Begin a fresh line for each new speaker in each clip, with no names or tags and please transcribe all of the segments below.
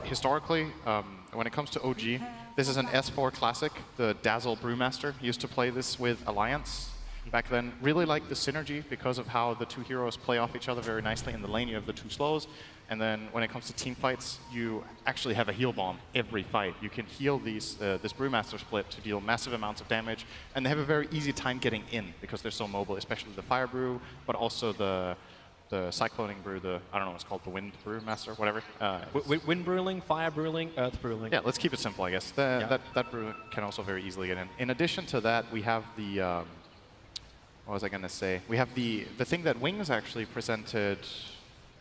historically, when it comes to OG, this is an S4 classic. The Dazzle Brewmaster used to play this with Alliance back then. Really like the synergy because of how the two heroes play off each other very nicely. In the lane, you have the two slows. And then when it comes to team fights, you actually have a heal bomb every fight. You can heal this Brewmaster split to deal massive amounts of damage. And they have a very easy time getting in because they're so mobile, especially the Fire Brew, but also the Cycloning Brew, I don't know what it's called, the Wind Brewmaster, whatever.
Wind Brewing, Fire Brewing, Earth Brewing.
Yeah, let's keep it simple, I guess. That brew can also very easily get in. In addition to that, we have the, what was I going to say? We have the thing that Wings actually presented.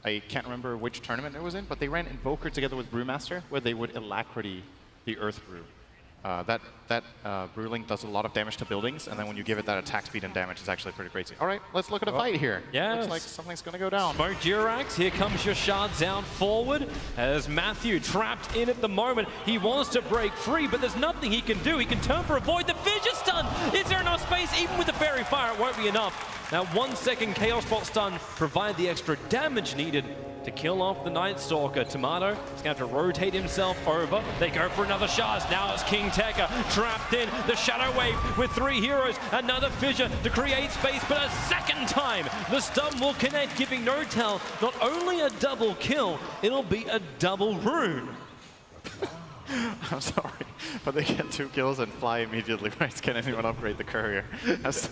I can't remember which tournament it was in, but they ran Invoker together with Brewmaster, where they would Alacrity the Earth Brew. That Brewling does a lot of damage to buildings, and then when you give it that attack speed and damage, it's actually pretty crazy. All right, let's look at a fight here.
Yeah,
looks like something's going to go down.
Smoke Jirax, here comes your shards down forward as Matthew trapped in at the moment. He wants to break free, but there's nothing he can do. He can turn for a void. The fissure stun! Is there enough space? Even with the Fairy Fire, it won't be enough. Now, 1 second Chaos Bot stun provide the extra damage needed to kill off the Night Stalker. Tomato is going to have to rotate himself over. They go for another shard. Now it's King Tekka trapped in the Shadow Wave with 3 heroes. Another fissure to create space, but a second time the stun will connect, giving N0tail not only a double kill, it'll be a double rune.
I'm sorry, but they get 2 kills and fly immediately. Right? Can anyone upgrade the courier? That's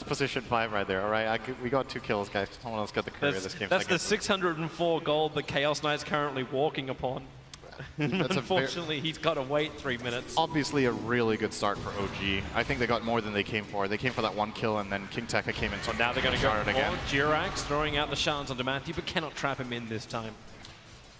position 5 right there. All right, we got 2 kills, guys. Someone else got the courier this game.
That's the 604 gold that Chaos Knight's currently walking upon. Unfortunately, he's got to wait 3 minutes.
Obviously, a really good start for OG. I think they got more than they came for. They came for that 1 kill, and then King Tekka came in.
So now they're going to go for again. Jirax throwing out the shards onto Matthew, but cannot trap him in this time.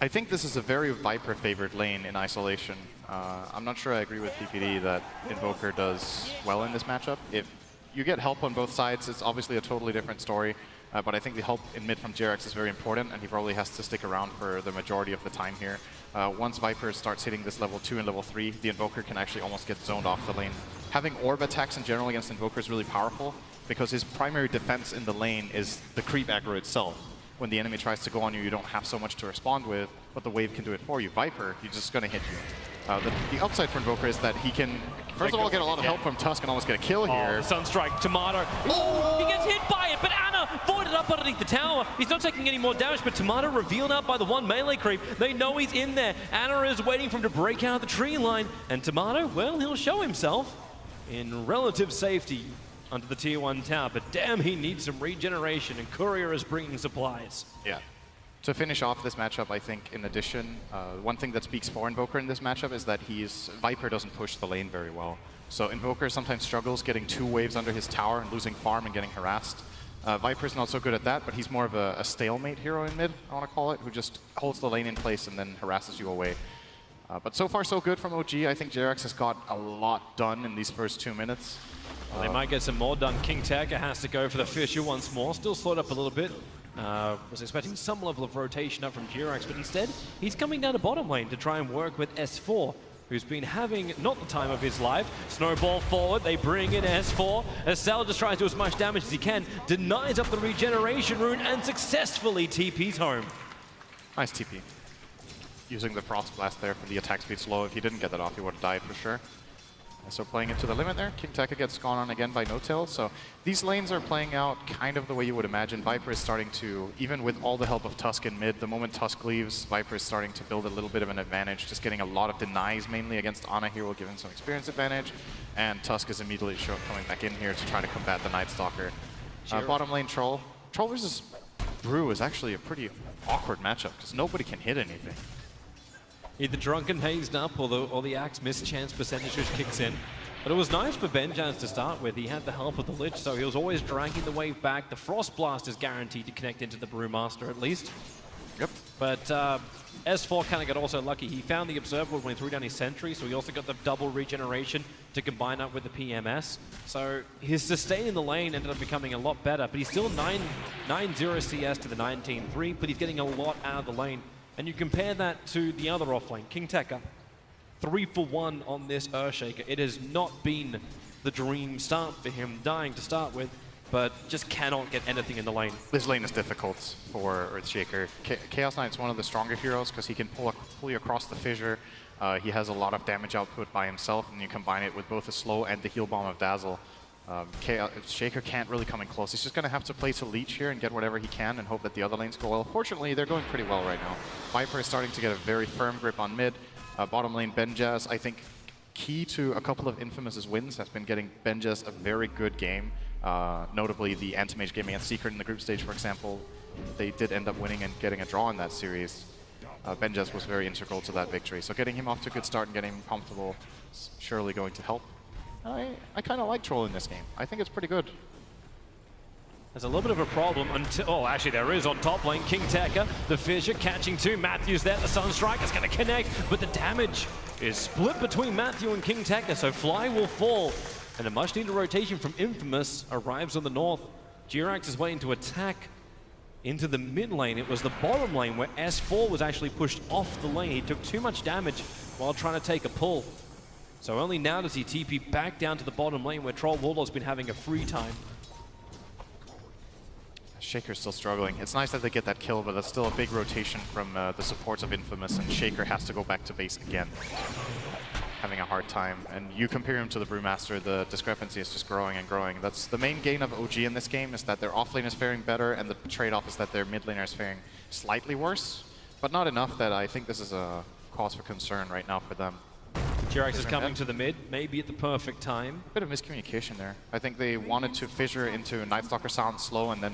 I think this is a very Viper-favored lane in isolation. I'm not sure I agree with PPD that Invoker does well in this matchup. If you get help on both sides, it's obviously a totally different story. But I think the help in mid from Jirax is very important, and he probably has to stick around for the majority of the time here. Once Viper starts hitting this level 2 and level 3, the Invoker can actually almost get zoned off the lane. Having orb attacks in general against Invoker is really powerful, because his primary defense in the lane is the creep aggro itself. When the enemy tries to go on you, you don't have so much to respond with, but the wave can do it for you. Viper, he's just going to hit you. The upside for Invoker is that he can, first of all, get a lot of help from Tusk and almost get a kill here.
Sunstrike, Tomato. Oh! He gets hit by it, but Ana voided up underneath the tower. He's not taking any more damage, but Tomato revealed out by the 1 melee creep. They know he's in there. Ana is waiting for him to break out of the tree line. And Tomato, well, he'll show himself in relative safety under the tier 1 tower, but damn, he needs some regeneration, and Courier is bringing supplies.
Yeah. To finish off this matchup, I think, in addition, one thing that speaks for Invoker in this matchup is that Viper doesn't push the lane very well. So Invoker sometimes struggles getting 2 waves under his tower and losing farm and getting harassed. Viper's not so good at that, but he's more of a stalemate hero in mid, I want to call it, who just holds the lane in place and then harasses you away. But so far, so good from OG. I think Jirax has got a lot done in these first 2 minutes.
Well, they might get some more done. King Tekka has to go for the fissure once more. Still slowed up a little bit. Was expecting some level of rotation up from Jirax, but instead, he's coming down to bottom lane to try and work with S4, who's been having not the time of his life. Snowball forward, they bring in S4. Estelle just tries to do as much damage as he can, denies up the regeneration rune, and successfully TP's home.
Nice TP. Using the Frost Blast there for the attack speed slow. If he didn't get that off, he would have died for sure. So playing it to the limit there, King Tekka gets gone on again by N0tail. So these lanes are playing out kind of the way you would imagine. Viper is starting to, even with all the help of Tusk in mid, the moment Tusk leaves, Viper is starting to build a little bit of an advantage, just getting a lot of denies mainly against Ana here will give him some experience advantage. And Tusk is immediately coming back in here to try to combat the Night Stalker. Bottom lane Troll. Troll versus Brew is actually a pretty awkward matchup because nobody can hit anything.
Either Drunken Hazed up or the Axe mischance percentage which kicks in. But it was nice for Benjans to start with. He had the help of the Lich, so he was always dragging the wave back. The Frost Blast is guaranteed to connect into the Brewmaster at least.
Yep.
But S4 kind of got also lucky. He found the Observer when he threw down his Sentry, so he also got the double regeneration to combine up with the PMS. So his sustain in the lane ended up becoming a lot better, but he's still 9-0 CS to the 19-3, but he's getting a lot out of the lane. And you compare that to the other offlane, King Tekka, 3 for 1 on this Earthshaker. It has not been the dream start for him, dying to start with, but just cannot get anything in the lane.
This lane is difficult for Earthshaker. Chaos Knight's one of the stronger heroes because he can pull you across the fissure. He has a lot of damage output by himself, and you combine it with both the slow and the heal bomb of Dazzle. Shaker can't really come in close. He's just going to have to play to leech here and get whatever he can and hope that the other lanes go well. Fortunately, they're going pretty well right now. Viper is starting to get a very firm grip on mid. Bottom lane, Benjaz, I think key to a couple of Infamous's wins has been getting Benjaz a very good game. Notably the Anti-Mage game against Secret in the group stage, for example. They did end up winning and getting a draw in that series. Benjaz was very integral to that victory. So getting him off to a good start and getting him comfortable is surely going to help. I kind of like Troll in this game. I think it's pretty good.
There's a little bit of a problem until... Oh, actually, there is on top lane. KingTekker, the Fissure catching two. Matthew's there. The Sunstrike is going to connect, but the damage is split between Matthew and KingTekker, so Fly will fall. And a much-needed rotation from Infamous arrives on the north. Jirax is waiting to attack into the mid lane. It was the bottom lane where S4 was actually pushed off the lane. He took too much damage while trying to take a pull. So only now does he TP back down to the bottom lane where Troll Warlord's been having a free time.
Shaker's still struggling. It's nice that they get that kill, but that's still a big rotation from the supports of Infamous, and Shaker has to go back to base again. Having a hard time. And you compare him to the Brewmaster, the discrepancy is just growing and growing. That's the main gain of OG in this game, is that their offlane is faring better, and the trade-off is that their mid laner is faring slightly worse, but not enough that I think this is a cause for concern right now for them.
Jirax is coming to the mid, maybe at the perfect time.
A bit of miscommunication there. I think they wanted to fissure into Night Stalker Sound slow and then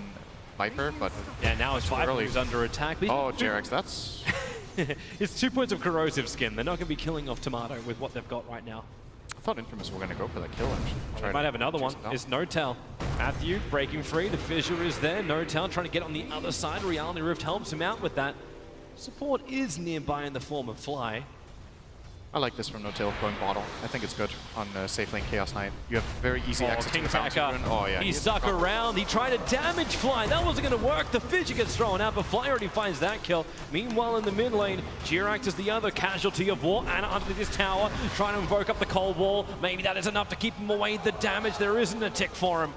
Viper, but
yeah, now it's Viper
early.
who's under attack.
Oh, Jirax, that's...
It's 2 points of corrosive skin. They're not going to be killing off Tomato with what they've got right now.
I thought Infamous were going to go for that kill, actually.
They might have another one. It's N0tail. Matthew breaking free. The Fissure is there. N0tail trying to get on the other side. Reality Rift helps him out with that. Support is nearby in the form of Fly.
I like this from N0tail going bottle. I think it's good on safe lane Chaos Knight. You have very easy access to the fountain.
Oh yeah, he stuck around. He tried to damage Fly. That wasn't going to work. The Fissure gets thrown out, but Fly already finds that kill. Meanwhile, in the mid lane, Jirax is the other casualty of war. Ana under this tower, trying to invoke up the cold wall. Maybe that is enough to keep him away. The damage, there isn't a tick for him.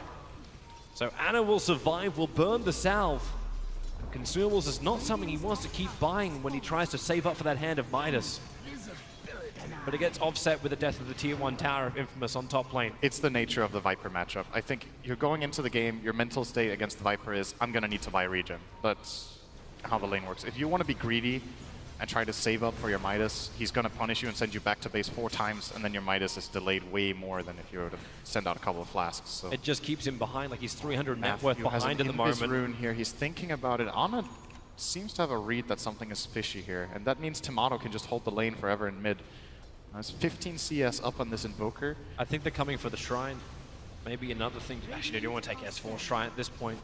So Ana will survive, will burn the salve. Consumables is not something he wants to keep buying when he tries to save up for that hand of Midas. But it gets offset with the death of the Tier 1 tower of Infamous on top lane.
It's the nature of the Viper matchup. I think you're going into the game, your mental state against the Viper is, I'm going to need to buy regen. That's how the lane works. If you want to be greedy and try to save up for your Midas, he's going to punish you and send you back to base 4 times, and then your Midas is delayed way more than if you were to send out a couple of flasks. So
it just keeps him behind, like he's 300 net worth behind at the moment.
Rune here. He's thinking about it. Ana seems to have a read that something is fishy here, and that means Tomato can just hold the lane forever in mid. There's 15 CS up on this Invoker.
I think they're coming for the Shrine. Maybe another thing. Actually, they don't want to take S4 Shrine at this point,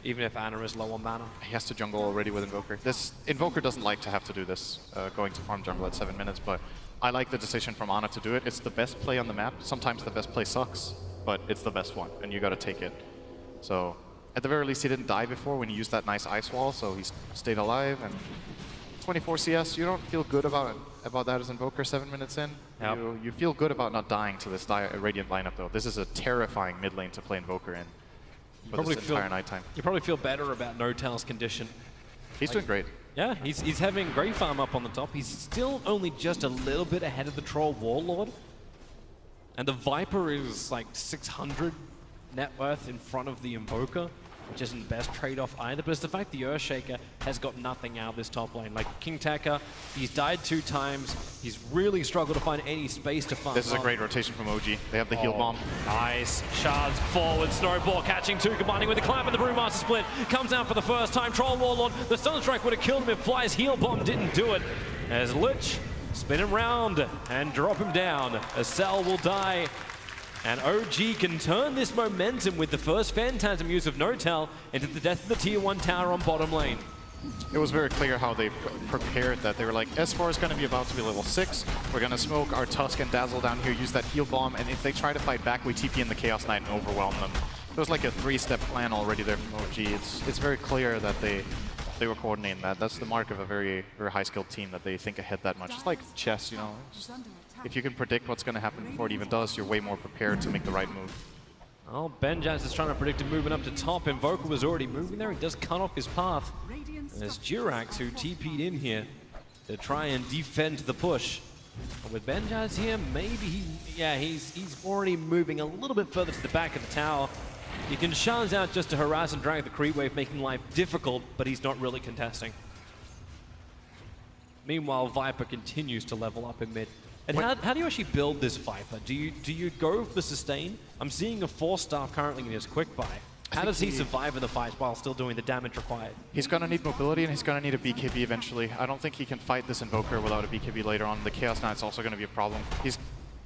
even if Ana is low on mana.
He has to jungle already with Invoker. This Invoker doesn't like to have to do this, going to farm jungle at 7 minutes, but I like the decision from Ana to do it. It's the best play on the map. Sometimes the best play sucks, but it's the best one, and you got to take it. So at the very least, he didn't die before when he used that nice ice wall, so he stayed alive. And 24 CS, you don't feel good about that as Invoker 7 minutes in.
Yep.
You feel good about not dying to this Radiant lineup, though. This is a terrifying mid lane to play Invoker in for this entire nighttime.
You probably feel better about N0tail's condition.
He's doing great.
Yeah, he's having great farm up on the top. He's still only just a little bit ahead of the Troll Warlord. And the Viper is like 600 net worth in front of the Invoker, which isn't the best trade-off either, but it's the fact the Earthshaker has got nothing out of this top lane. Like KingTekker, he's died 2 times. He's really struggled to find any space to farm.
This is a great rotation from OG. They have the heal bomb.
Nice. Shards forward, Snowball catching 2, combining with the clamp, and the Brewmaster split. Comes out for the first time. Troll Warlord, the Sunstrike would have killed him if Fly's heal bomb didn't do it. As Lich spin him round and drop him down. Acel will die. And OG can turn this momentum with the first Phantasm use of N0tail into the death of the Tier 1 tower on bottom lane.
It was very clear how they prepared that. They were like, S4 is going to be about to be level 6. We're going to smoke our Tusk and Dazzle down here, use that heal bomb, and if they try to fight back, we TP in the Chaos Knight and overwhelm them. It was like a 3-step plan already there from OG. It's very clear that they were coordinating that. That's the mark of a very, very high-skilled team, that they think ahead that much. It's like chess, you know. If you can predict what's going to happen before it even does, you're way more prepared to make the right move.
Oh, Benjaz is trying to predict a movement up to top. Invoker was already moving there. He does cut off his path. And there's Jirax who TP'd in here to try and defend the push. But with Benjaz here, maybe he's already moving a little bit further to the back of the tower. He can Shards out just to harass and drag the creep wave, making life difficult, but he's not really contesting. Meanwhile, Viper continues to level up in mid. And how do you actually build this Viper? Do you go for the sustain? I'm seeing a 4-star currently in his quick buy. How does he survive in the fight while still doing the damage required?
He's going to need mobility and he's going to need a BKB eventually. I don't think he can fight this Invoker without a BKB later on. The Chaos Knight's also going to be a problem. He's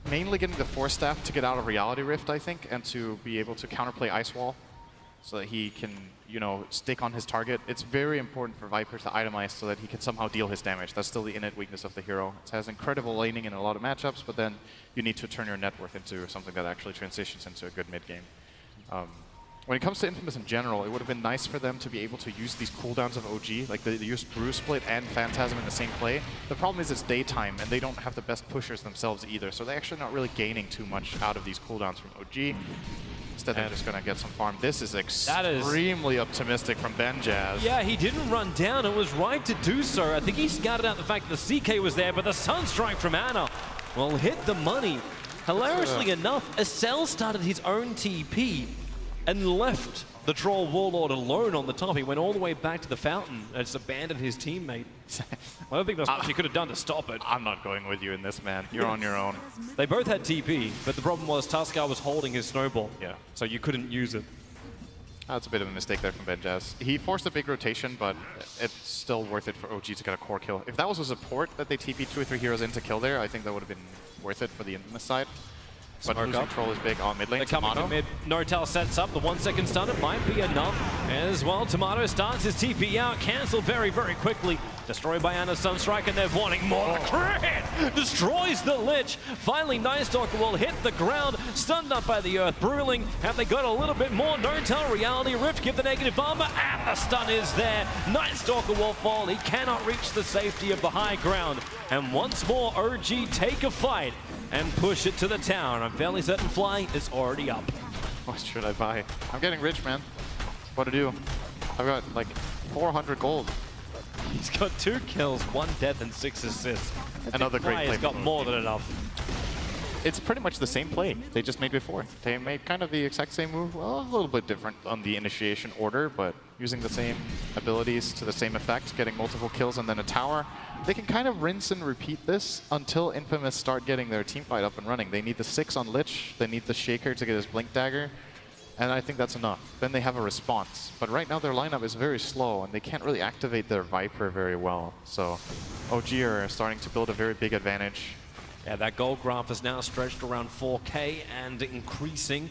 mainly getting the Force Staff to get out of Reality Rift, I think, and to be able to counterplay Ice Wall so that he can, you know, stick on his target. It's very important for Viper to itemize so that he can somehow deal his damage. That's still the innate weakness of the hero. It has incredible laning in a lot of matchups, but then you need to turn your net worth into something that actually transitions into a good mid game. When it comes to Infamous in general, it would have been nice for them to be able to use these cooldowns of OG, like they used Brew Split and Phantasm in the same play. The problem is it's daytime, and they don't have the best pushers themselves either, so they're actually not really gaining too much out of these cooldowns from OG. Instead, they're just going to get some farm. This is extremely optimistic from Benjaz.
Yeah, he didn't run down. It was right to do so. I think he scouted out the fact that the CK was there, but the Sunstrike from Ana will hit the money. Hilariously enough, Acel started his own TP and left the Troll Warlord alone on the top. He went all the way back to the fountain and just abandoned his teammate. I don't think there's much he could have done to stop it.
I'm not going with you in this, man. You're on your own.
They both had TP, but the problem was Tuskar was holding his snowball.
Yeah.
So you couldn't use it.
That's a bit of a mistake there from Benjaz. He forced a big rotation, but it's still worth it for OG to get a core kill. If that was a support that they TP'd 2 or 3 heroes in to kill there, I think that would have been worth it for the Infamous side. But losing Troll is big on mid lane.
They're coming to mid. Nortel sets up the 1-second stun. It might be enough as well. Tomato starts his TP out. Cancelled very, very quickly. Destroyed by Ana's Sunstrike, and they're wanting more. The crit destroys the Lich. Finally, Nightstalker will hit the ground. Stunned up by the Earth. Brewling. Have they got a little bit more? Nortel, Reality Rift, give the negative armor, and the stun is there. Nightstalker will fall. He cannot reach the safety of the high ground. And once more, OG take a fight and push it to the town. I'm fairly certain Fly is already up.
What should I buy? I'm getting rich, man. What to do? I've got like 400 gold.
He's got 2 kills, 1 death, and 6 assists.
Another great play.
He's got more than enough.
It's pretty much the same play they just made before. They made kind of the exact same move. Well, a little bit different on the initiation order, but using the same abilities to the same effect, getting multiple kills and then a tower. They can kind of rinse and repeat this until Infamous start getting their teamfight up and running. They need the 6 on Lich, they need the Shaker to get his Blink Dagger, and I think that's enough. Then they have a response. But right now their lineup is very slow, and they can't really activate their Viper very well. So OG are starting to build a very big advantage.
Yeah, that gold graph is now stretched around 4K and increasing.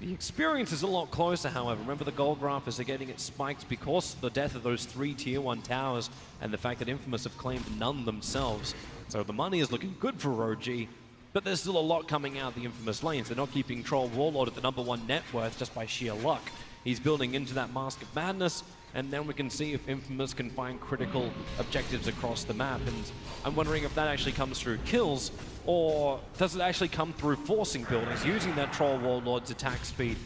The experience is a lot closer, however. Remember, the gold graph is getting its spikes because of the death of those 3 tier 1 towers and the fact that Infamous have claimed none themselves. So the money is looking good for OG, but there's still a lot coming out of the Infamous lanes. They're not keeping Troll Warlord at the #1 net worth just by sheer luck. He's building into that Mask of Madness, and then we can see if Infamous can find critical objectives across the map. And I'm wondering if that actually comes through kills, or does it actually come through forcing buildings, using that Troll Warlord's attack speed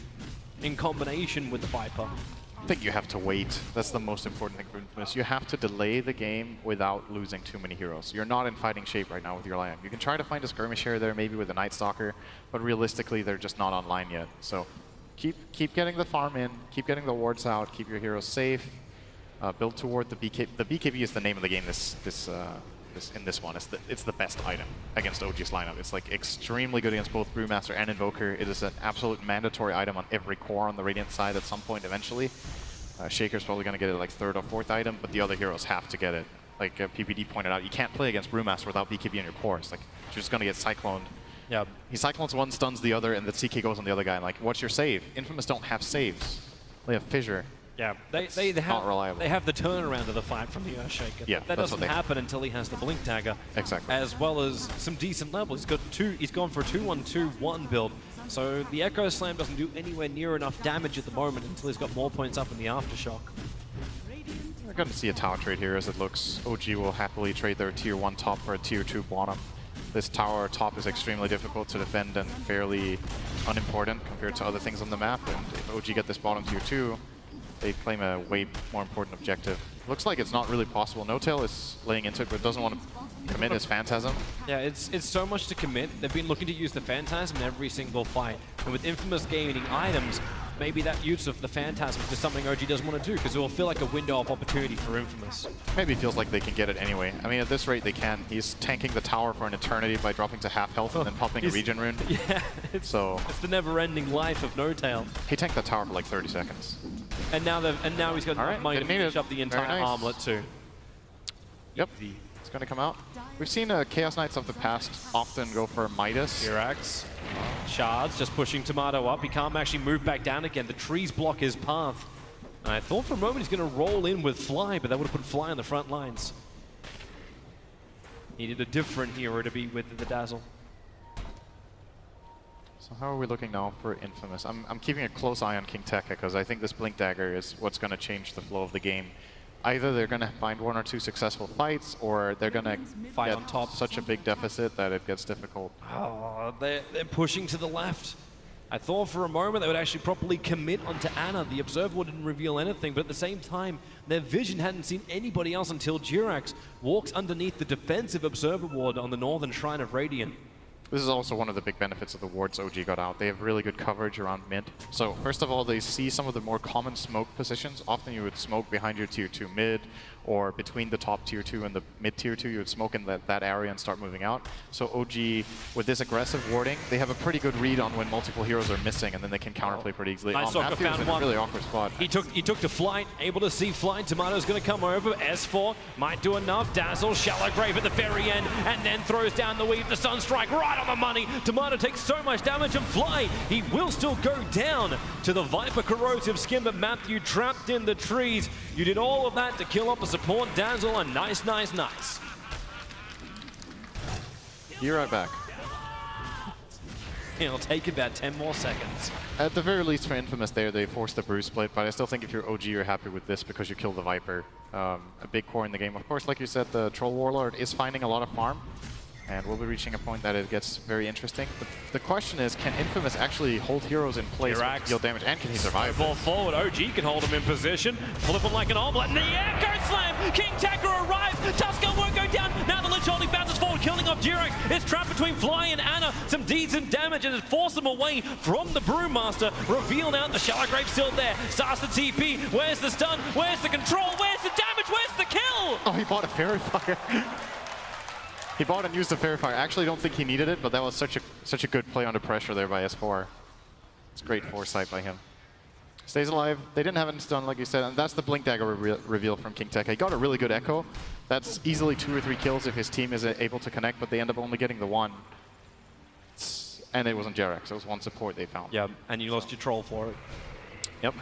in combination with the Viper?
I think you have to wait. That's the most important thing for Infamous. You have to delay the game without losing too many heroes. You're not in fighting shape right now with your lineup. You can try to find a skirmish here there, maybe with a Nightstalker, but realistically, they're just not online yet. So keep getting the farm in, keep getting the wards out, keep your heroes safe, build toward the BKB. The BKB is the name of the game in this one. It's the best item against OG's lineup. It's like extremely good against both Brewmaster and Invoker. It is an absolute mandatory item on every core on the Radiant side at some point eventually. Shaker's probably going to get it like 3rd or 4th item, but the other heroes have to get it. Like PPD pointed out, you can't play against Brewmaster without BKB in your core. It's like you're just going to get cycloned.
Yeah.
He cyclones one, stuns the other, and the CK goes on the other guy. And like, what's your save? Infamous don't have saves. They have Fissure.
Yeah, they
not reliable.
They have the turnaround of the fight from the Earthshaker.
Yeah,
that doesn't happen until he has the Blink Dagger.
Exactly.
As well as some decent levels. He's gone for a 2-1-2-1 build. So the Echo Slam doesn't do anywhere near enough damage at the moment until he's got more points up in the Aftershock.
We're going to see a tower trade here as it looks. OG will happily trade their tier 1 top for a tier 2 bottom. This tower top is extremely difficult to defend and fairly unimportant compared to other things on the map. And if OG get this bottom tier 2, they claim a way more important objective. Looks like it's not really possible. N0tail is laying into it, but doesn't want to commit his Phantasm.
Yeah, it's so much to commit. They've been looking to use the Phantasm in every single fight. And with Infamous gaining items, maybe that use of the Phantasm is just something OG doesn't want to do, because it will feel like a window of opportunity for Infamous.
Maybe it feels like they can get it anyway. I mean, at this rate, they can. He's tanking the tower for an eternity by dropping to half health and then popping a regen rune.
Yeah, it's the never-ending life of N0tail.
He tanked the tower for like 30 seconds.
And now he's got enough money to finish up the entire armlet too.
Yep, it's going to come out. We've seen Chaos Knights of the past often go for Midas.
Jirax, Shards just pushing Tomato up. He can't actually move back down again. The trees block his path. And I thought for a moment he's going to roll in with Fly, but that would have put Fly on the front lines. Needed a different hero to be with the Dazzle.
So how are we looking now for Infamous? I'm keeping a close eye on King Tekka because I think this Blink Dagger is what's going to change the flow of the game. Either they're going to find 1 or 2 successful fights, or they're going to
fight
get
on top.
Such a big deficit that it gets difficult.
Oh, they're pushing to the left. I thought for a moment they would actually properly commit onto Ana. The Observer didn't reveal anything, but at the same time, their vision hadn't seen anybody else until Jirax walks underneath the defensive Observer ward on the northern Shrine of Radiant.
This is also one of the big benefits of the wards OG got out. They have really good coverage around mid. So first of all, they see some of the more common smoke positions. Often you would smoke behind your tier 2 mid, or between the top tier 2 and the mid tier 2, you would smoke in that area and start moving out. So OG, with this aggressive warding, they have a pretty good read on when multiple heroes are missing, and then they can counterplay pretty easily.
Nice Soccer
Matthew's
found
in
one.
a really awkward spot.
He took to Flight, able to see Flight. Tomato's going to come over. S4 might do enough. Dazzle, Shallow Grave at the very end, and then throws down the weave. The Sunstrike right on the money. Tomato takes so much damage, and Fly, he will still go down to the Viper Corrosive Skin, but Matthew trapped in the trees. You did all of that to kill off the support Dazzle, and nice.
Be right back.
It'll take about 10 more seconds.
At the very least for Infamous there, they forced the Bruise Split, but I still think if you're OG, you're happy with this because you killed the Viper. A big core in the game. Of course, like you said, the Troll Warlord is finding a lot of farm, and we'll be reaching a point that it gets very interesting. The question is, can Infamous actually hold heroes in place with deal damage, and can he survive?
Ball forward, OG can hold him in position, flip him like an omelet, and the Echo Slam! King Tekka arrives, Tusker won't go down, now the Lich Holding bounces forward, killing off Jirax. It's trapped between Fly and Ana, some decent damage, and it forced him away from the Brewmaster. Revealed out, the Shallow Grave still there, starts the TP, where's the stun, where's the control, where's the damage, where's the kill?
Oh, he bought a Fairy Fire. He bought and used the Fairy Fire. I actually don't think he needed it, but that was such a good play under pressure there by S4. It's great foresight by him. Stays alive. They didn't have any stun, like you said, and that's the Blink Dagger reveal from King Tekka. He got a really good Echo. That's easily 2 or 3 kills if his team is able to connect, but they end up only getting the 1. And it wasn't Jirax. It was 1 support they found.
Yeah, and you lost your troll for it.
Yep.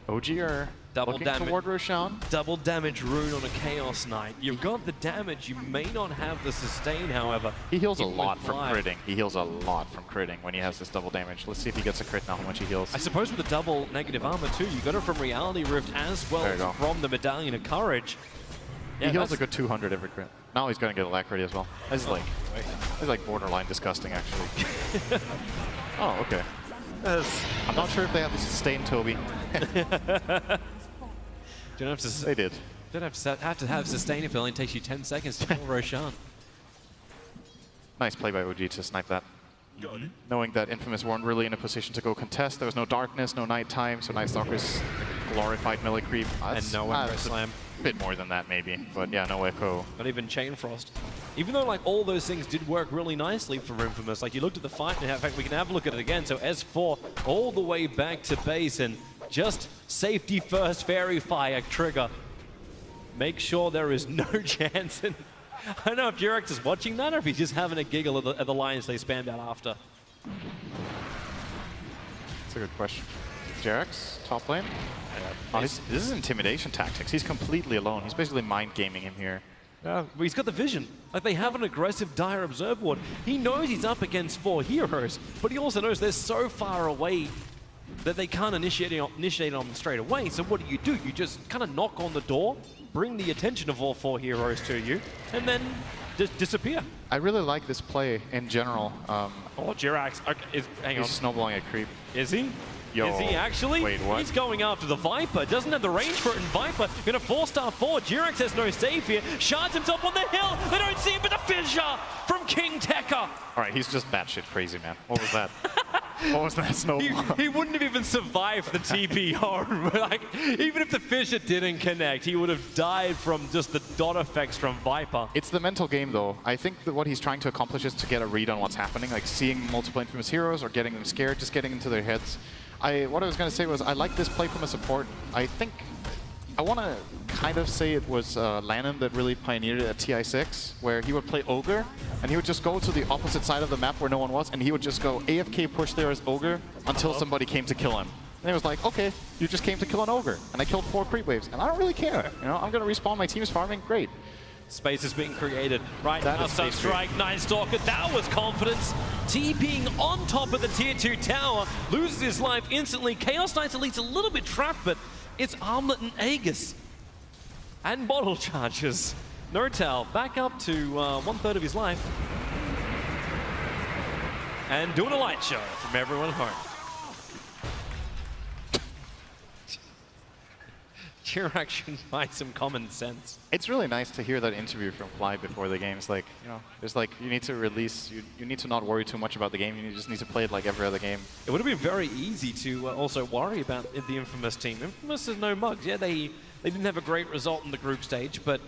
OG are looking toward Roshan.
Double damage rune on a Chaos Knight. You've got the damage, you may not have the sustain, however.
He heals a lot from critting. He heals a lot from critting when he has this double damage. Let's see if he gets a crit now, how much he heals.
I suppose with the double negative armor too, you got it from Reality Rift as well as from the Medallion of Courage.
Yeah, he heals a good 200 every crit. Now he's going to get Alacrity as well. This is like borderline disgusting, actually. Oh, okay. I'm not sure if they have the sustain, Toby.
Don't have to.
They did.
Don't have to have sustain if it only takes you 10 seconds to kill Roshan.
Nice play by OG to snipe that. Knowing that Infamous weren't really in a position to go contest. There was no darkness, no nighttime, so Night Stalker's glorified melee creep.
And no Echo Slam.
A bit more than that, maybe. But yeah, no Echo.
Not even Chain Frost. Even though like all those things did work really nicely for Infamous. Like you looked at the fight, and in fact we can have a look at it again. So S4 all the way back to base, and just safety first Fairy Fire trigger. Make sure there is no chance. And I don't know if Jirax is watching that or if he's just having a giggle at the lines they spammed out after.
That's a good question. Jirax, top lane? Oh, this is intimidation tactics. He's completely alone. He's basically mind gaming him here.
Yeah, well, he's got the vision. Like they have an aggressive Dire Observer ward. He knows he's up against 4 heroes, but he also knows they're so far away that they can't initiate on them straight away. So what do? You just kind of knock on the door, bring the attention of all 4 heroes to you, and then just disappear.
I really like this play in general.
Oh, Jirax, okay, hang on.
He's snowballing a creep.
Is he?
Yo,
is he actually?
wait, what?
He's going after the Viper. Doesn't have the range for it, and Viper gonna 4-star forward. Jirax has no save here. Shards himself on the hill. They don't see him, but the fissure from King Tekka.
All right, he's just batshit crazy, man. What was that? What was that snowball?
He wouldn't have even survived the TP home. Like, even if the fissure didn't connect, he would have died from just the dot effects from Viper.
It's the mental game, though. I think that what he's trying to accomplish is to get a read on what's happening, like seeing multiple Infamous heroes or getting them scared, just getting into their heads. What I was going to say was I like this play from a support. I think I want to kind of say it was Lanham that really pioneered it at TI6, where he would play Ogre, and he would just go to the opposite side of the map where no one was, and he would just go AFK push there as Ogre until somebody came to kill him. And it was like, okay, you just came to kill an Ogre, and I killed 4 creep waves, and I don't really care. You know, I'm going to respawn, my team's farming, great.
Space is being created right
That
now.
is
Sunstrike, Nightstalker, that was confidence. TPing on top of the tier 2 tower, loses his life instantly. Chaos Knights Elite's a little bit trapped, but it's Armlet and Aegis. And bottle charges. N0tail back up to 1/3 of his life. And doing a light show from everyone home. Jirax should find some common sense.
It's really nice to hear that interview from Fly before the game's like, you know, there's like, you need to release, you need to not worry too much about the game, you just need to play it like every other game.
It would have been very easy to also worry about the Infamous team. Infamous is no mugs. Yeah, they didn't have a great result in the group stage, but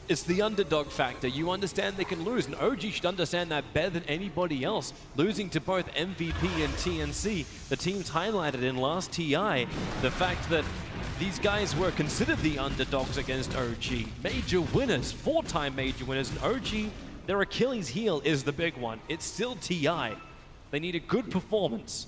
it's the underdog factor. You understand they can lose, and OG should understand that better than anybody else. Losing to both MVP and TNC, the teams highlighted in last TI, the fact that these guys were considered the underdogs against OG. Major winners, 4-time major winners, and OG, their Achilles heel is the big one. It's still TI. They need a good performance.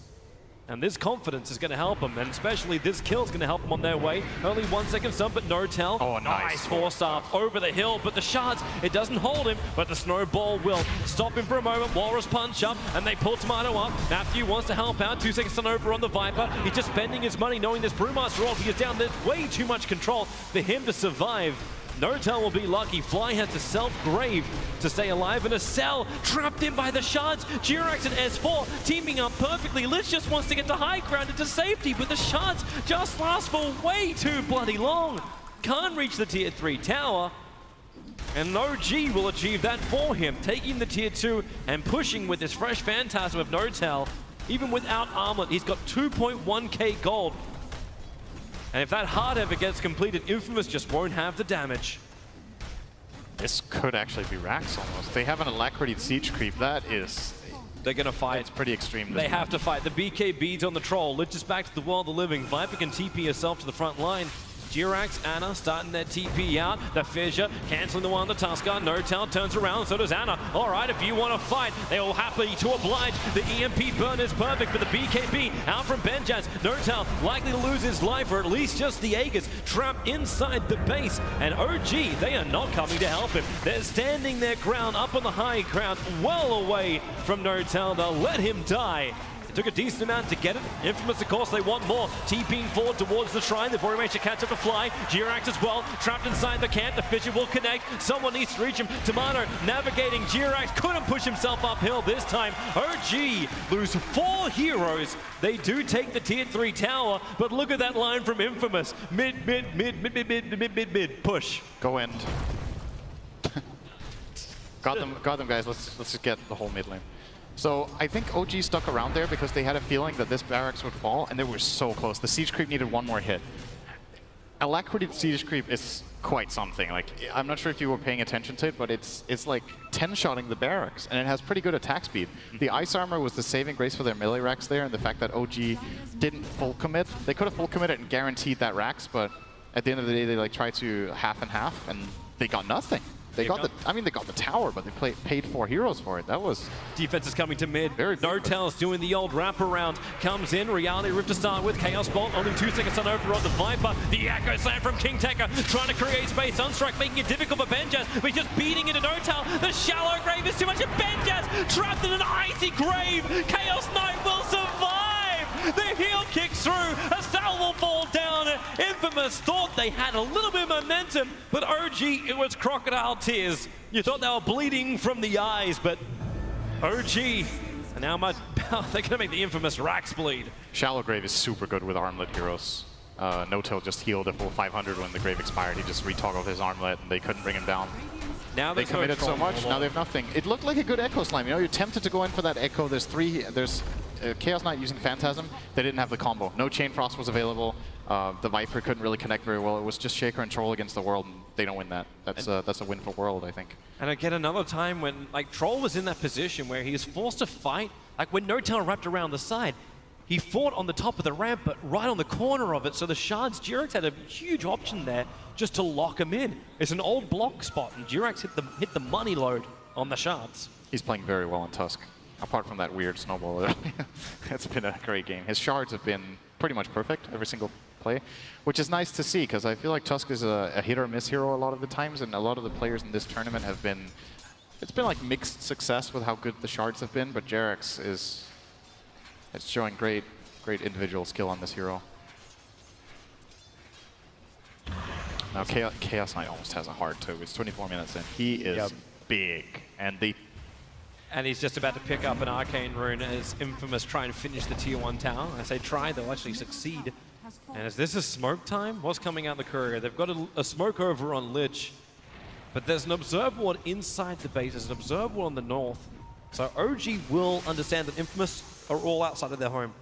And this confidence is going to help them, and especially this kill is going to help them on their way. Only 1 second stun, but N0tail.
Oh, nice.
4-star over the hill, but the shards, it doesn't hold him, but the snowball will stop him for a moment. Walrus punch up, and they pull Tomato up. Matthew wants to help out. 2 seconds stun over on the Viper. He's just spending his money knowing this Brewmaster ult. He is down. There's way too much control for him to survive. N0tail will be lucky. Fly has to self-grave to stay alive, and a cell trapped in by the shards. Jirax and S4 teaming up perfectly. Lich just wants to get to high ground into safety, but the shards just last for way too bloody long. Can't reach the tier 3 tower, and OG will achieve that for him, taking the tier 2 and pushing with this fresh Phantasm of N0tail. Even without Armlet, he's got 2.1k gold. And if that hard ever gets completed, Infamous just won't have the damage.
This could actually be Rax almost. They have an Alacrity Siege creep. That is...
They're going to fight.
It's pretty extreme.
They have to fight. The BK beads on the Troll. Lich is back to the world of the living. Viper can TP herself to the front line. Jirax, Ana starting their TP out. The Fissure canceling the one on the Tuskar. N0tail turns around, so does Ana. All right, if you want to fight, they will happily to oblige. The EMP burn is perfect, but the BKB out from Benjaz. N0tail likely to lose his life, or at least just the Aegis trapped inside the base. And OG, they are not coming to help him. They're standing their ground up on the high ground, well away from N0tail. They'll let him die. Took a decent amount to get it. Infamous, of course, they want more. TPing forward towards the shrine. They've already managed to catch up to Fly. Jirax as well, trapped inside the camp. The Fissure will connect. Someone needs to reach him. Tomato navigating. Jirax couldn't push himself uphill this time. OG lose 4 heroes. They do take the tier 3 tower, but look at that line from Infamous. Mid, push.
Go end. Got them, guys. Let's just get the whole mid lane. So I think OG stuck around there because they had a feeling that this barracks would fall, and they were so close. The siege creep needed 1 more hit. Alacrity siege creep is quite something. Like, I'm not sure if you were paying attention to it, but it's like 10-shotting the barracks, and it has pretty good attack speed. The ice armor was the saving grace for their melee racks there, and the fact that OG didn't full commit. They could have full committed and guaranteed that racks, but at the end of the day, they like tried to half and half, and they got nothing. They got the tower, but they paid 4 heroes for it. That was...
Defense is coming to mid.
N0tail
is doing the old wraparound. Comes in, Reality Rift to start with. Chaos Bolt, only 2 seconds on over on the Viper. The Echo Slam from King Tekka, trying to create space. Sunstrike making it difficult for Benjaz, but he's just beating into N0tail. The shallow grave is too much, and Benjaz trapped in an icy grave. Chaos Knight will survive. The heel kicks through. A cell will fall down. Infamous thought they had a little bit of momentum, but OG, it was crocodile tears. You thought they were bleeding from the eyes, but OG, and now they're gonna make the infamous Rax bleed.
Shallow Grave is super good with armlet heroes. No-Tail just healed a full 500 when the Grave expired. He just retoggled his armlet and they couldn't bring him down.
Now
they committed so much, now they have nothing. It looked like a good Echo Slime. You know, you're tempted to go in for that Echo. There's Chaos Knight using Phantasm. They didn't have the combo. No Chain Frost was available. The Viper couldn't really connect very well. It was just Shaker and Troll against the World, and they don't win that. That's a win for World, I think.
And again, another time when like Troll was in that position where he was forced to fight, like when No-Tail wrapped around the side, he fought on the top of the ramp, but right on the corner of it. So the Shards, Jirax had a huge option there just to lock him in. It's an old block spot, and Jirax hit the money load on the Shards.
He's playing very well in Tusk. Apart from that weird snowball earlier. It's been a great game. His Shards have been pretty much perfect every single play, which is nice to see because I feel like Tusk is a hit or miss hero a lot of the times, and a lot of the players in this tournament have been, it's been like mixed success with how good the Shards have been, but Jerax is showing great individual skill on this hero. Now Chaos Knight almost has a heart too. It's 24 minutes in. He is big, and
he's just about to pick up an Arcane Rune as Infamous try and finish the Tier 1 tower. I say try, they'll actually succeed. And as this is smoke time, what's coming out the courier? They've got a smoke over on Lich, but there's an Observer Ward inside the base. There's an Observer Ward on the north. So OG will understand that Infamous are all outside of their home.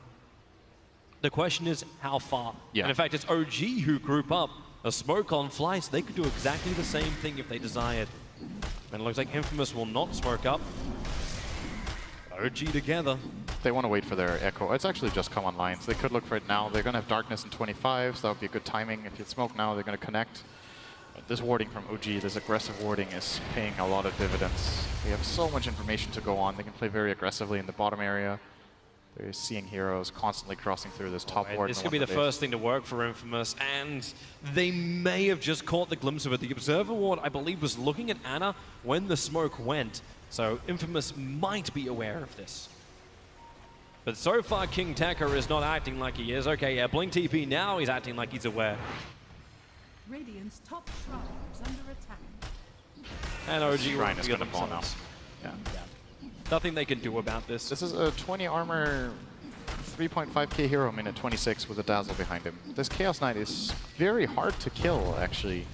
The question is how far?
Yeah.
And in fact, it's OG who group up a smoke on fly, so they could do exactly the same thing if they desired. And it looks like Infamous will not smoke up. OG together.
They want to wait for their Echo. It's actually just come online, so they could look for it now. They're going to have Darkness in 25, so that would be a good timing. If you smoke now, they're going to connect. But this warding from OG, this aggressive warding, is paying a lot of dividends. They have so much information to go on. They can play very aggressively in the bottom area. They're seeing heroes constantly crossing through this top ward.
This could be the first thing to work for Infamous, and they may have just caught the glimpse of it. The Observer Ward, I believe, was looking at Ana when the smoke went, so Infamous might be aware of this. But so far, King Tekka is not acting like he is. Okay, yeah, Blink TP now, he's acting like he's aware.
Radiant's top shrine is under attack.
And OG
Shrine is going to fall now. Yeah.
Nothing they can do about this.
This is a 20 armor, 3.5k hero minute 26 with a Dazzle behind him. This Chaos Knight is very hard to kill, actually.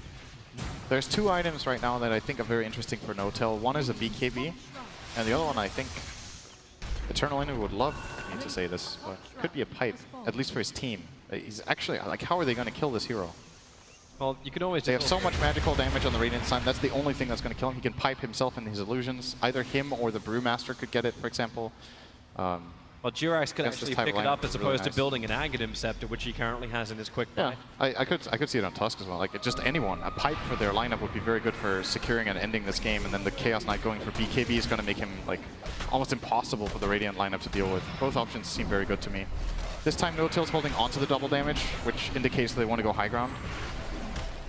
There's two items right now that I think are very interesting for No-Tail. One is a BKB, and the other one I think Eternal Enemy would love me to say this, but could be a pipe, at least for his team. He's actually, like, how are they going to kill this hero?
Well, you can always...
They have so much magical damage on the Radiant Sign. That's the only thing that's going to kill him. He can pipe himself in his illusions. Either him or the Brewmaster could get it, for example.
Well, Jirax could actually pick it up as opposed to building an Aghanim Scepter, which he currently has in his quick buy.
Yeah, I could see it on Tusk as well. Like, just anyone. A pipe for their lineup would be very good for securing and ending this game, and then the Chaos Knight going for BKB is going to make him, like, almost impossible for the Radiant lineup to deal with. Both options seem very good to me. This time, No-Tail's holding onto the double damage, which indicates they want to go high ground.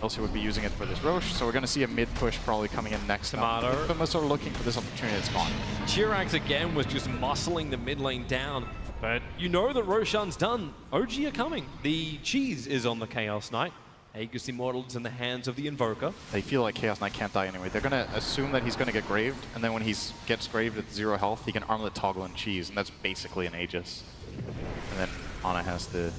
Else he would be using it for this Roche, so we're going to see a mid push probably coming in next.
Tomato.
Infamous are looking for this opportunity at spawn.
Jirax again was just muscling the mid lane down, but you know that Roshan's done. OG are coming. The cheese is on the Chaos Knight. Aegis Immortal is in the hands of the Invoker.
They feel like Chaos Knight can't die anyway. They're going to assume that he's going to get graved, and then when he gets graved at 0 health, he can armlet toggle and cheese, and that's basically an Aegis. And then Ana has the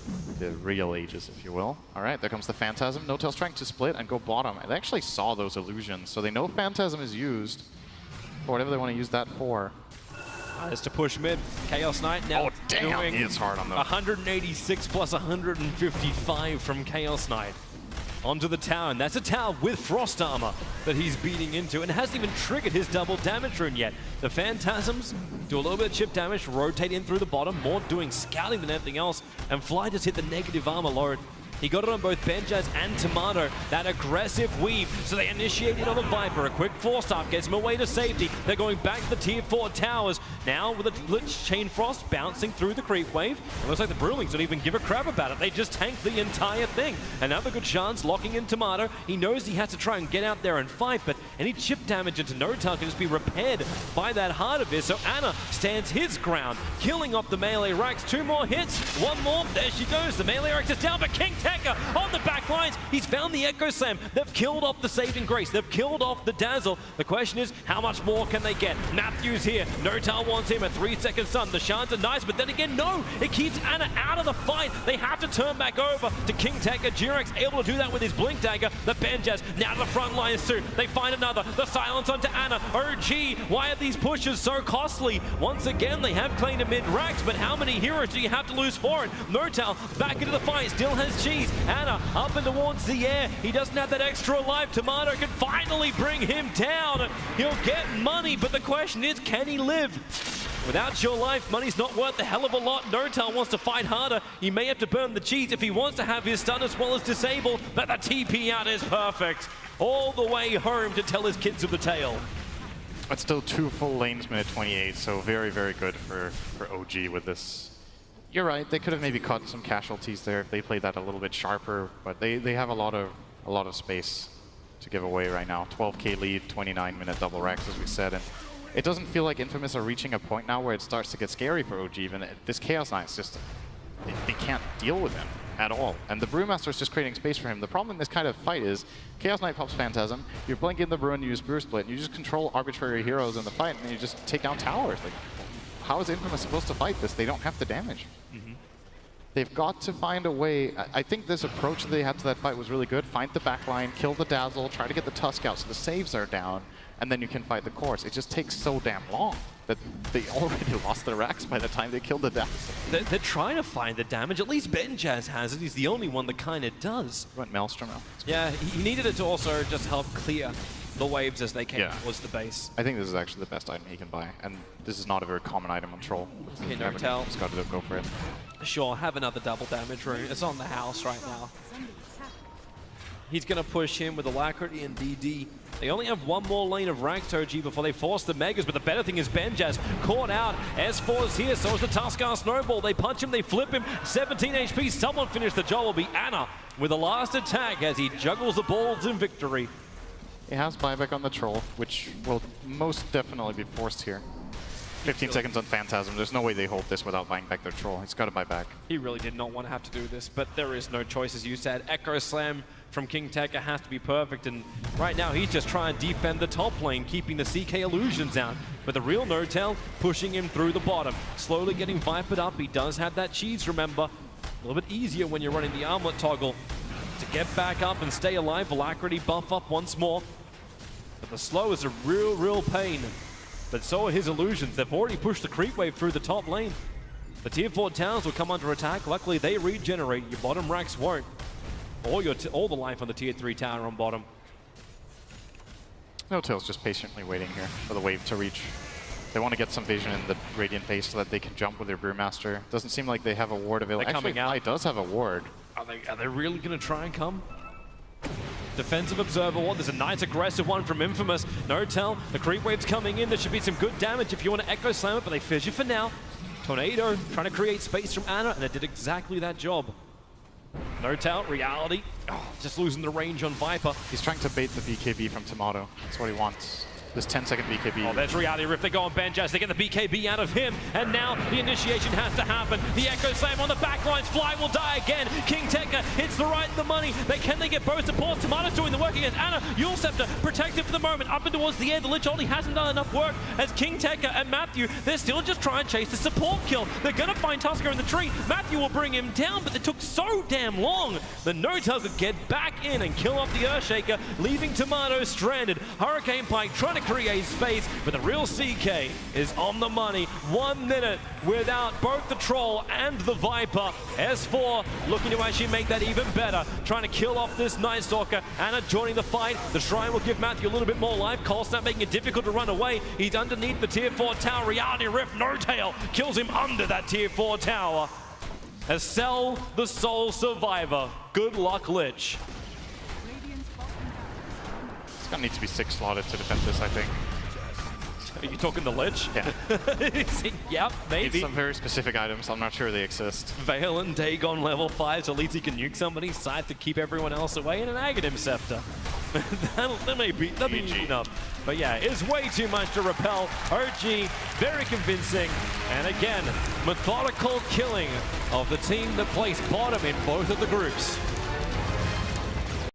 real Aegis, if you will. All right, there comes the Phantasm. No-Tail's trying to split and go bottom. They actually saw those illusions, so they know Phantasm is used for whatever they want to use that for.
Is to push mid. Chaos Knight now doing
he is hard on them.
186 plus 155 from Chaos Knight. Onto the tower, and that's a tower with Frost Armor that he's beating into, and hasn't even triggered his double damage rune yet. The Phantasms do a little bit of chip damage, rotate in through the bottom, more doing scouting than anything else, and Fly just hit the negative armor load. He got it on both Benjaz and Tomato, that aggressive weave, so they initiated on the Viper. A quick 4-star gets him away to safety. They're going back to the tier 4 towers. Now with a Lich Chain Frost bouncing through the creep wave. It looks like the Brewlings don't even give a crap about it. They just tank the entire thing. Another good chance locking in Tomato. He knows he has to try and get out there and fight, but any chip damage into No-Tail can just be repaired by that Heart Abyss. So Ana stands his ground, killing off the melee Rax. 2 more hits, 1 more, there she goes. The melee Rax is down, but King Tekka Tekka on the back lines. He's found the Echo Slam. They've killed off the Saving Grace. They've killed off the Dazzle. The question is, how much more can they get? Matthews here. Notal wants him a 3-second stun. The shards are nice, but then again, no. It keeps Ana out of the fight. They have to turn back over to King Tekka. Jirex able to do that with his Blink Dagger. The Benjaz now to the front lines too. They find another. The silence onto Ana. OG, why are these pushes so costly? Once again, they have claimed a mid-racks, but how many heroes do you have to lose for it? Notal back into the fight, still has cheese. Ana up and towards the air. He doesn't have that extra life. Tomato can finally bring him down. He'll get money, but the question is, can he live? Without your life, money's not worth a hell of a lot. Notal wants to fight harder. He may have to burn the cheese if he wants to have his stun as well as disable, but the TP out is perfect. All the way home to tell his kids of the tale.
But still 2 full lanes, minute 28, so very, very good for OG with this. You're right, they could have maybe caught some casualties there if they played that a little bit sharper, but they have a lot of space to give away right now. 12k lead, 29-minute double racks, as we said, and it doesn't feel like Infamous are reaching a point now where it starts to get scary for OG. Even this Chaos Knight's just, they can't deal with him at all. And the Brewmaster is just creating space for him. The problem in this kind of fight is Chaos Knight pops Phantasm, you blink in the Brew and you use Brew Split, and you just control arbitrary heroes in the fight, and you just take down towers. Like, how is Infamous supposed to fight this? They don't have the damage. They've got to find a way. I think this approach that they had to that fight was really good. Find the backline, kill the Dazzle, try to get the Tusk out so the saves are down, and then you can fight the course. It just takes so damn long that they already lost their racks by the time they killed the Dazzle.
They're trying to find the damage. At least Benjaz has it. He's the only one that kind of does.
Went Maelstrom out.
Yeah, he needed it to also just help clear the waves as they came towards the base.
I think this is actually the best item he can buy, and this is not a very common item on Troll.
Okay, Notal.
Just got to go for it.
Sure, have another double damage rune. It's on the house right now. He's going to push him with Alacrity and DD. They only have one more lane of ranked OG before they force the Megas, but the better thing is Benjaz caught out. S4 is here, so is the Tuskar Snowball. They punch him, they flip him. 17 HP, someone finished the job. Will be Ana with the last attack as he juggles the balls in victory.
He has buyback on the Troll, which will most definitely be forced here. 15 seconds on Phantasm. There's no way they hold this without buying back their Troll. He's got to buy back.
He really did not want to have to do this, but there is no choice, as you said. Echo Slam from King Tekka has to be perfect, and right now he's just trying to defend the top lane, keeping the CK illusions out. But the real Notal pushing him through the bottom, slowly getting Vipered up. He does have that cheese, remember. A little bit easier when you're running the armlet toggle to get back up and stay alive. Alacrity buff up once more. But the slow is a real pain. But so are his illusions. They've already pushed the creep wave through the top lane. The tier 4 towers will come under attack. Luckily, they regenerate. Your bottom racks won't. All the life on the tier 3 tower on bottom.
Notal's just patiently waiting here for the wave to reach. They want to get some vision in the Radiant base so that they can jump with their Brewmaster. Doesn't seem like they have a ward available.
They're
Actually,
coming out.
Fly does have a ward.
Are they really going to try and come? Defensive Observer ward. There's a nice aggressive one from Infamous. Notal, the creep wave's coming in. There should be some good damage if you want to Echo Slam it, but they fissure for now. Tornado trying to create space from Ana, and it did exactly that job. Notal, Reality, just losing the range on Viper.
He's trying to bait the BKB from Tomato. That's what he wants. This 10-second BKB.
Oh, there's Reality Rift. They go on Benjaz. They get the BKB out of him. And now the initiation has to happen. The Echo Slam on the back lines. Fly will die again. King Tekka hits the right the money. Can they get both supports? Tomato's doing the work against Ana. Yule Scepter protected for the moment. Up and towards the air. The Lich only hasn't done enough work as King Tekka and Matthew, they're still just trying to chase the support kill. They're going to find Tusker in the tree. Matthew will bring him down, but it took so damn long. The Notal could get back in and kill off the Earthshaker, leaving Tomato stranded. Hurricane Pike trying to create space, but the real CK is on the money. 1 minute without both the Troll and the Viper. S4 looking to actually make that even better, trying to kill off this Night Stalker. Ana joining the fight. The Shrine will give Matthew a little bit more life. Colsnap making it difficult to run away. He's underneath the tier 4 tower. Reality Rift, Notal kills him under that tier 4 tower. As Cell, the sole survivor. Good luck, Lich.
Radiant's bottom barracks
It's going to need to be 6 slotted to defend this, I think.
Are you talking the Lich?
Yeah.
Yep, maybe.
Needs some very specific items. I'm not sure they exist.
Veil and Dagon level 5, so at least he can nuke somebody. Scythe to keep everyone else away, and an Aghanim Scepter. that may be enough. But yeah, it's way too much to repel. OG, very convincing. And again, methodical killing of the team that placed bottom in both of the groups.